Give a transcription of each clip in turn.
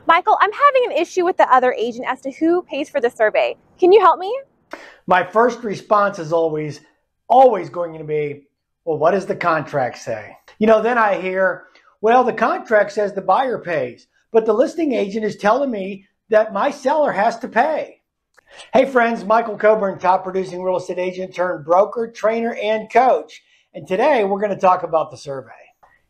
Michael, I'm having an issue with the other agent as to who pays for the survey. Can you help me? My first response is always going to be, well, what does the contract say? Then I hear, well, the contract says the buyer pays, but the listing agent is telling me that my seller has to pay. Hey friends, Michael Coburn, top producing real estate agent turned broker, trainer, and coach. And today we're going to talk about the survey.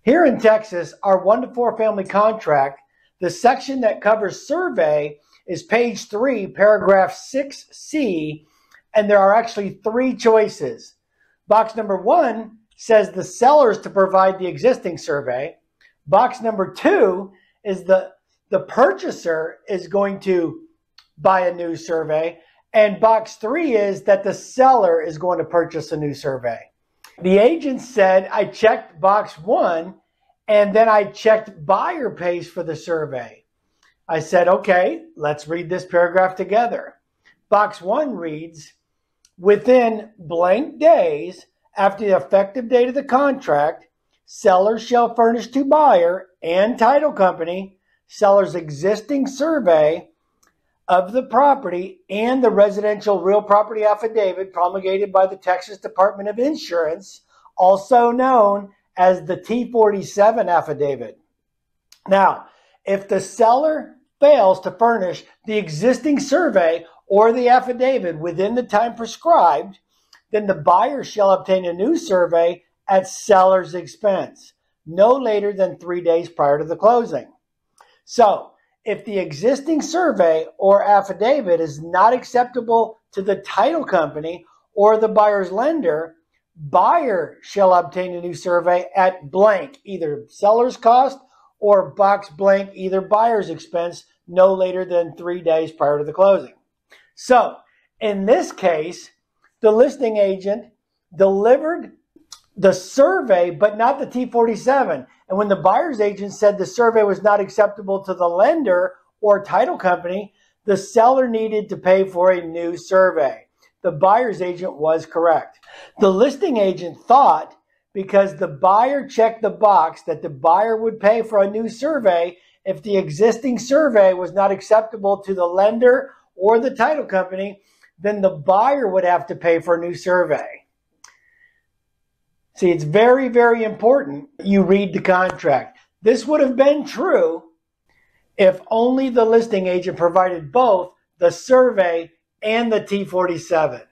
Here in Texas, our 1 to 4 family contract, the section that covers survey is page 3, paragraph 6C, and there are actually 3 choices. Box number 1 says the seller is to provide the existing survey. Box number 2 is the purchaser is going to buy a new survey. And box 3 is that the seller is going to purchase a new survey. The agent said, I checked box 1 and then I checked buyer pays for the survey. I said, okay, let's read this paragraph together. Box 1 reads, within blank days after the effective date of the contract, seller shall furnish to buyer and title company seller's existing survey of the property and the Residential Real Property Affidavit promulgated by the Texas Department of Insurance, also known as the T-47 Affidavit. Now, if the seller fails to furnish the existing survey or the affidavit within the time prescribed, then the buyer shall obtain a new survey at seller's expense, no later than 3 days prior to the closing. So, if the existing survey or affidavit is not acceptable to the title company or the buyer's lender, buyer shall obtain a new survey at blank, either seller's cost or box blank, either buyer's expense, no later than 3 days prior to the closing. So, in this case, the listing agent delivered the survey, but not the T-47. And when the buyer's agent said the survey was not acceptable to the lender or title company, the seller needed to pay for a new survey. The buyer's agent was correct. The listing agent thought because the buyer checked the box that the buyer would pay for a new survey if the existing survey was not acceptable to the lender or the title company, then the buyer would have to pay for a new survey. See, it's very, very important you read the contract. This would have been true if only the listing agent provided both the survey and the T-47.